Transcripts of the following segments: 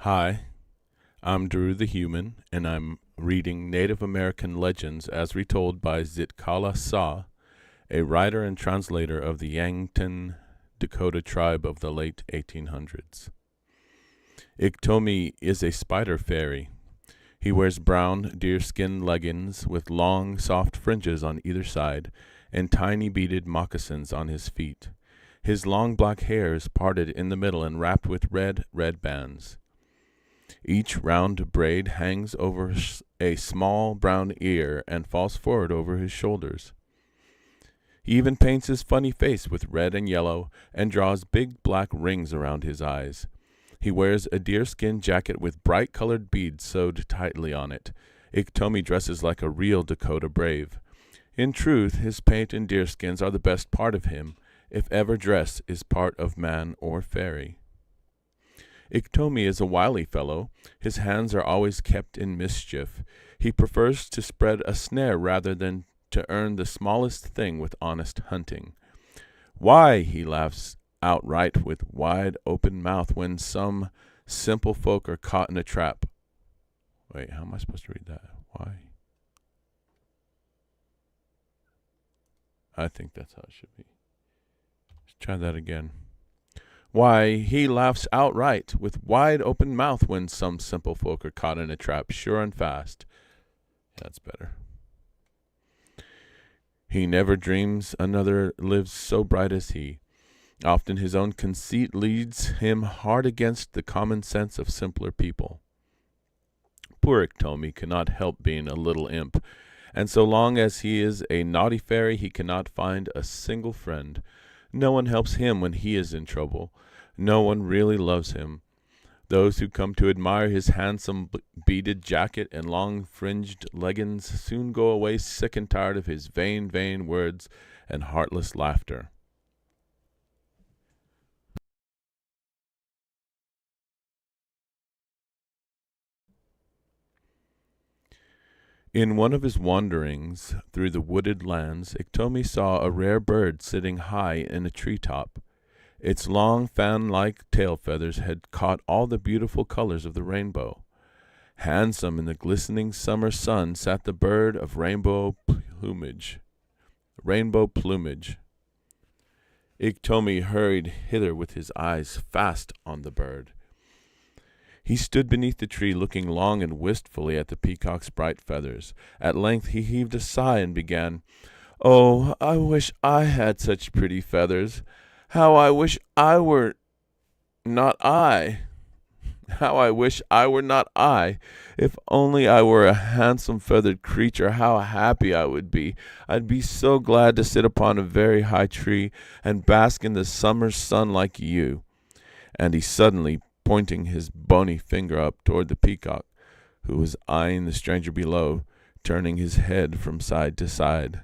Hi, I'm Daruth the Human, and I'm reading Native American Legends as retold by Zitkala Sa, a writer and translator of the Yankton Dakota Tribe of the late 1800s. IKTOMI is a spider fairy. He wears brown deerskin leggings with long, soft fringes on either side and tiny beaded moccasins on his feet. His long black hair is parted in the middle and wrapped with red bands. Each round braid hangs over a small brown ear and falls forward over his shoulders. He even paints his funny face with red and yellow and draws big black rings around his eyes. He wears a deerskin jacket with bright colored beads sewed tightly on it. IKTOMI dresses like a real Dakota brave. In truth, his paint and deerskins are the best part of him, if ever dress is part of man or fairy. IKTOMI is a wily fellow. His hands are always kept in mischief. He prefers to spread a snare rather than to earn the smallest thing with honest hunting. Why, he laughs outright with wide open mouth when some simple folk are caught in a trap. Wait, how am I supposed to read that? Why? I think that's how it should be. Let's try that again. Why, he laughs outright with wide open mouth when some simple folk are caught in a trap, sure and fast. That's better. He never dreams another lives so bright as he. Often his own conceit leads him hard against the common sense of simpler people. Poor IKTOMI cannot help being a little imp, and so long as he is a naughty fairy, he cannot find a single friend. No one helps him when he is in trouble. No one really loves him. Those who come to admire his handsome beaded jacket and long fringed leggings soon go away sick and tired of his vain words and heartless laughter. In one of his wanderings through the wooded lands, IKTOMI saw a rare bird sitting high in a treetop. Its long fan-like tail feathers had caught all the beautiful colors of the rainbow. Handsome in the glistening summer sun sat the bird of rainbow plumage. IKTOMI hurried hither with his eyes fast on the bird. He stood beneath the tree looking long and wistfully at the peacock's bright feathers. At length he heaved a sigh and began, "Oh, I wish I had such pretty feathers. How I wish I were not I. How I wish I were not I. If only I were a handsome feathered creature, how happy I would be. I'd be so glad to sit upon a very high tree and bask in the summer sun like you." And he suddenly, pointing his bony finger up toward the peacock, who was eyeing the stranger below, turning his head from side to side.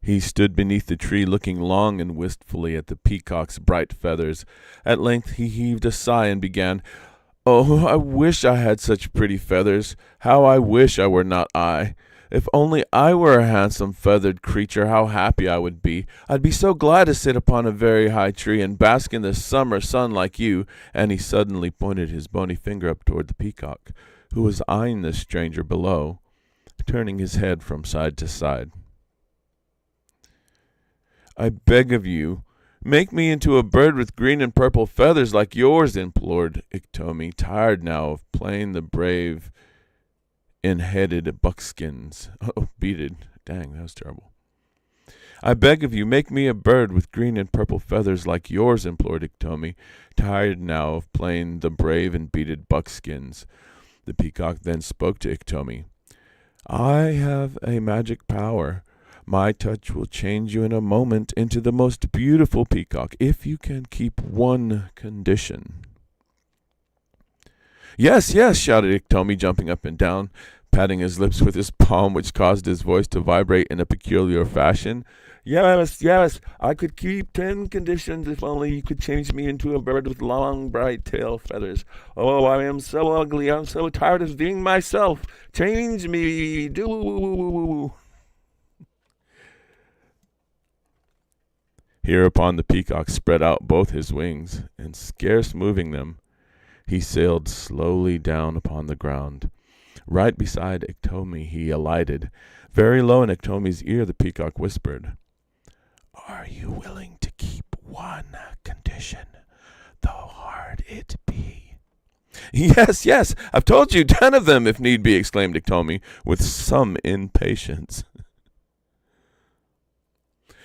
He stood beneath the tree looking long and wistfully at the peacock's bright feathers. At length he heaved a sigh and began, "Oh, I wish I had such pretty feathers. How I wish I were not I. If only I were a handsome feathered creature, how happy I would be. I'd be so glad to sit upon a very high tree and bask in the summer sun like you." And he suddenly pointed his bony finger up toward the peacock, who was eyeing the stranger below, turning his head from side to side. "I beg of you, make me into a bird with green and purple feathers like yours," implored IKTOMI, tired now of playing the brave in headed buckskins. Oh, beaded. Dang, that was terrible. "I beg of you, make me a bird with green and purple feathers like yours," implored IKTOMI, tired now of playing the brave in beaded buckskins. The peacock then spoke to IKTOMI. "I have a magic power. My touch will change you in a moment into the most beautiful peacock, if you can keep one condition." "Yes, yes," shouted IKTOMI, jumping up and down. patting his lips with his palm, which caused his voice to vibrate in a peculiar fashion. Yes, yes, I could keep 10 conditions if only you could change me into a bird with long, bright tail feathers. Oh, I am so ugly, I'm so tired of being myself. Change me, do. Hereupon the peacock spread out both his wings, and scarce moving them, he sailed slowly down upon the ground. Right beside IKTOMI he alighted. Very low in IKTOMI's ear the peacock whispered, "Are you willing to keep one condition, though hard it be?" "Yes, yes, I've told you 10 of them, if need be," exclaimed IKTOMI, with some impatience.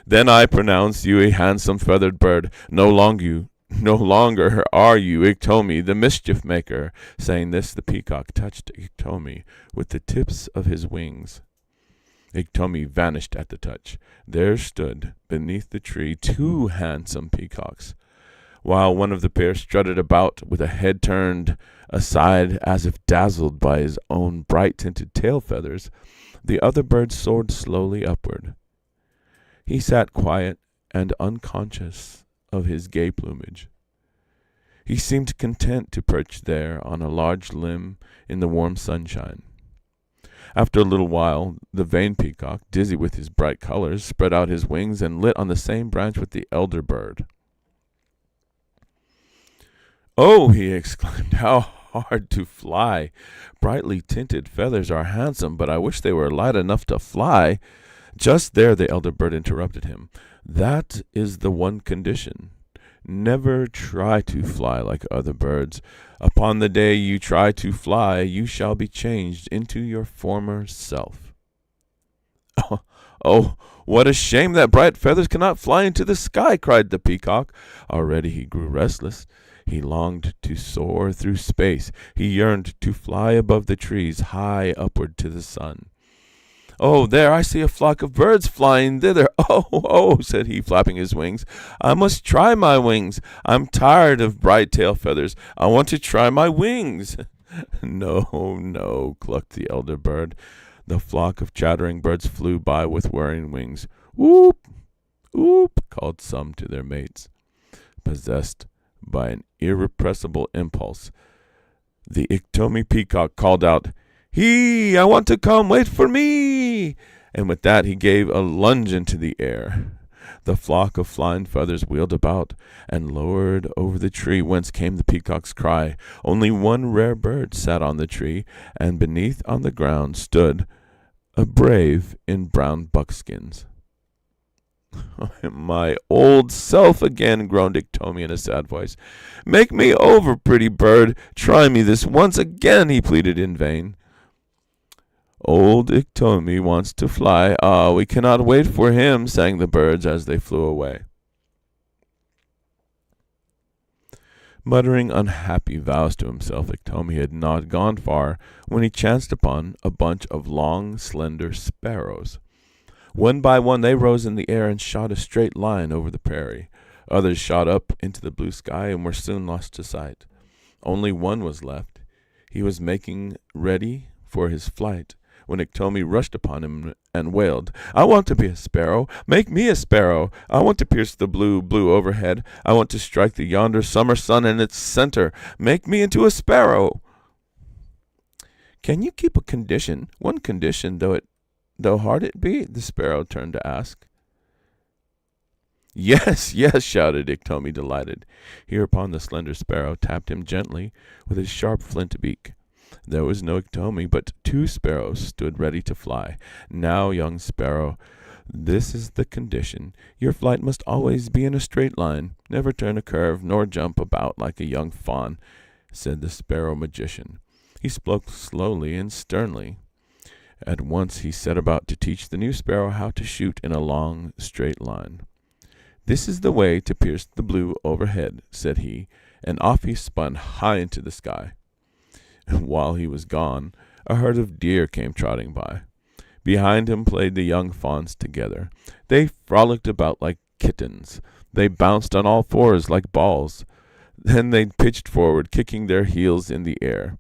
"Then I pronounce you a handsome feathered bird. No longer are you IKTOMI, the mischief maker." Saying this, the peacock touched IKTOMI with the tips of his wings. IKTOMI vanished at the touch. There stood beneath the tree 2 handsome peacocks. While one of the pair strutted about with a head turned aside as if dazzled by his own bright-tinted tail feathers, the other bird soared slowly upward. He sat quiet and unconscious of his gay plumage. He seemed content to perch there on a large limb in the warm sunshine. After a little while, the vain peacock, dizzy with his bright colors, spread out his wings and lit on the same branch with the elder bird. "Oh," he exclaimed, "how hard to fly! Brightly tinted feathers are handsome, but I wish they were light enough to fly." Just there the elder bird interrupted him. "That is the one condition. Never try to fly like other birds. Upon the day you try to fly, you shall be changed into your former self." Oh, what a shame that bright feathers cannot fly into the sky!" cried the peacock. Already he grew restless. He longed to soar through space. He yearned to fly above the trees, high upward to the sun. "Oh, there, I see a flock of birds flying thither. Oh," said he, flapping his wings. "I must try my wings. I'm tired of bright tail feathers. I want to try my wings." "No, no," clucked the elder bird. The flock of chattering birds flew by with whirring wings. "Whoop, whoop," called some to their mates. Possessed by an irrepressible impulse, the IKTOMI peacock called out, I want to come, wait for me." And with that he gave a lunge into the air. The flock of flying feathers wheeled about and lowered over the tree whence came the peacock's cry. Only one rare bird sat on the tree, and beneath on the ground stood a brave in brown buckskins. "My old self again," groaned IKTOMI in a sad voice. "Make me over, pretty bird. Try me this once again," he pleaded in vain. "Old IKTOMI wants to fly. Ah, we cannot wait for him," sang the birds as they flew away. Muttering unhappy vows to himself, IKTOMI had not gone far when he chanced upon a bunch of long, slender sparrows. One by one they rose in the air and shot a straight line over the prairie. Others shot up into the blue sky and were soon lost to sight. Only one was left. He was making ready for his flight when IKTOMI rushed upon him and wailed, "I want to be a sparrow. Make me a sparrow. I want to pierce the blue, blue overhead. I want to strike the yonder summer sun in its center. Make me into a sparrow." "Can you keep a condition, one condition, though hard it be?" the sparrow turned to ask. "Yes, yes," shouted IKTOMI, delighted. Hereupon the slender sparrow tapped him gently with his sharp flint beak. There was no IKTOMI, but 2 sparrows stood ready to fly. "Now, young sparrow, this is the condition. Your flight must always be in a straight line. Never turn a curve, nor jump about like a young fawn," said the sparrow magician. He spoke slowly and sternly. At once he set about to teach the new sparrow how to shoot in a long, straight line. "This is the way to pierce the blue overhead," said he, and off he spun high into the sky. While he was gone, a herd of deer came trotting by. Behind him played the young fawns together. They frolicked about like kittens. They bounced on all 4s like balls. Then they pitched forward, kicking their heels in the air.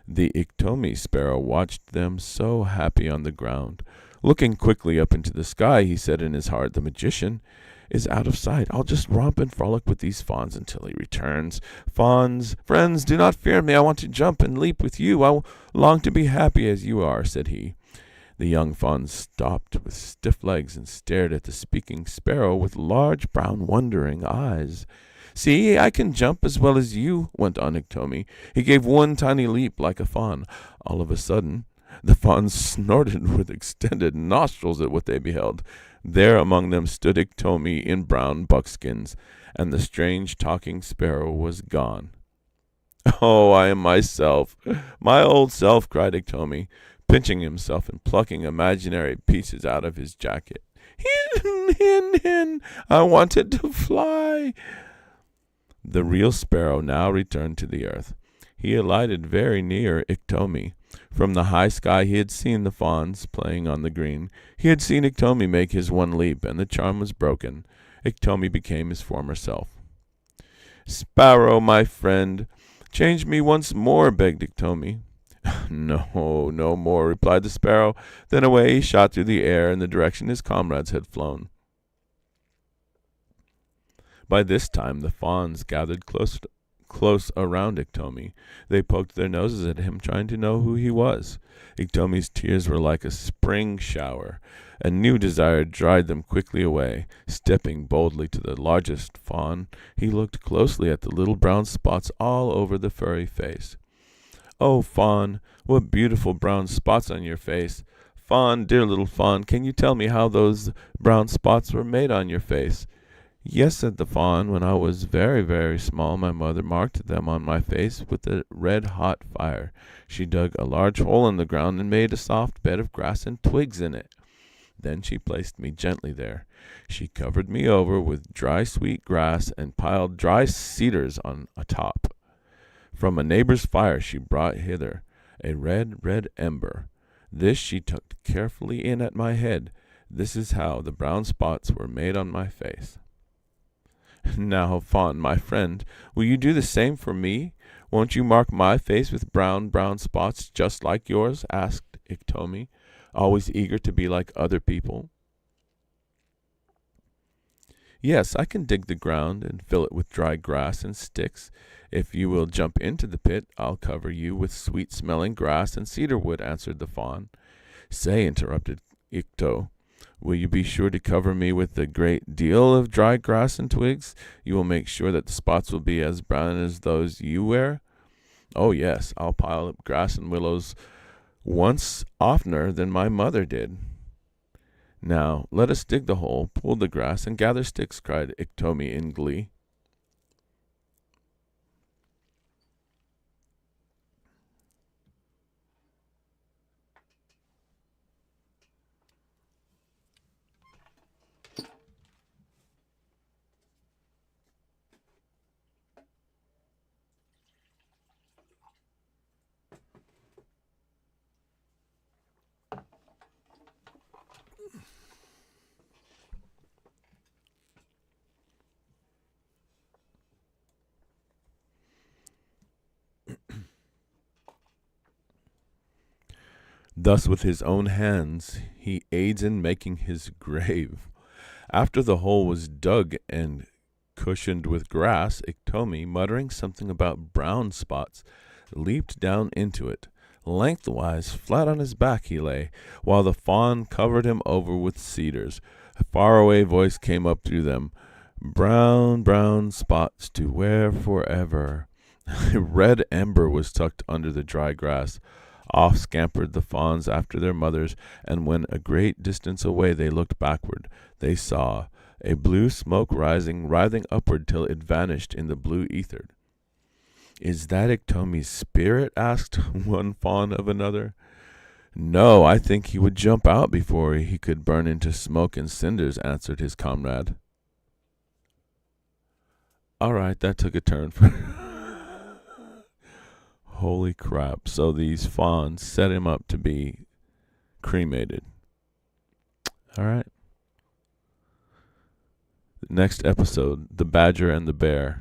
The IKTOMI sparrow watched them so happy on the ground. Looking quickly up into the sky, he said in his heart, "The magician is out of sight. I'll just romp and frolic with these fawns until he returns. Fawns, friends, do not fear me. I want to jump and leap with you. I long to be happy as you are," said he. The young fawn stopped with stiff legs and stared at the speaking sparrow with large brown wondering eyes. "See, I can jump as well as you," went on IKTOMI. He gave one tiny leap like a fawn. All of a sudden, the fawns snorted with extended nostrils at what they beheld. There among them stood IKTOMI in brown buckskins, and the strange talking sparrow was gone. "Oh, I am myself, my old self," cried IKTOMI, pinching himself and plucking imaginary pieces out of his jacket. "Hin, hin, hin, I wanted to fly." The real sparrow now returned to the earth. He alighted very near IKTOMI. From the high sky he had seen the fawns playing on the green. He had seen IKTOMI make his one leap, and the charm was broken. IKTOMI became his former self. "Sparrow, my friend, change me once more," begged IKTOMI. "No, no more," replied the sparrow. Then away he shot through the air in the direction his comrades had flown. By this time the fawns gathered close around IKTOMI. They poked their noses at him, trying to know who he was. IKTOMI's tears were like a spring shower. A new desire dried them quickly away. Stepping boldly to the largest fawn, he looked closely at the little brown spots all over the furry face. "Oh, fawn, what beautiful brown spots on your face! Fawn, dear little fawn, can you tell me how those brown spots were made on your face?" "Yes," said the fawn. "When I was very, very small, my mother marked them on my face with a red-hot fire. She dug a large hole in the ground and made a soft bed of grass and twigs in it. Then she placed me gently there. She covered me over with dry sweet grass and piled dry cedars on atop. From a neighbor's fire she brought hither a red, red ember. This she took carefully in at my head. This is how the brown spots were made on my face." "Now, fawn, my friend, will you do the same for me? Won't you mark my face with brown, brown spots just like yours?" asked IKTOMI, always eager to be like other people. "Yes, I can dig the ground and fill it with dry grass and sticks. If you will jump into the pit, I'll cover you with sweet-smelling grass and cedar wood," answered the fawn. "Say," interrupted IKTO, "will you be sure to cover me with a great deal of dry grass and twigs? You will make sure that the spots will be as brown as those you wear?" "Oh, yes, I'll pile up grass and willows once oftener than my mother did." "Now, let us dig the hole, pull the grass, and gather sticks," cried IKTOMI in glee. Thus with his own hands he aids in making his grave. After the hole was dug and cushioned with grass, IKTOMI, muttering something about brown spots, leaped down into it. Lengthwise, flat on his back he lay, while the fawn covered him over with cedars. A faraway voice came up through them. "Brown, brown spots to wear forever." A red ember was tucked under the dry grass. Off scampered the fawns after their mothers, and when a great distance away they looked backward, they saw a blue smoke writhing upward till it vanished in the blue ether. "Is that IKTOMI's spirit?" asked one fawn of another. "No, I think he would jump out before he could burn into smoke and cinders," answered his comrade. All right, that took a turn for Holy crap. So these fawns set him up to be cremated. All right. Next episode, The Badger and the Bear.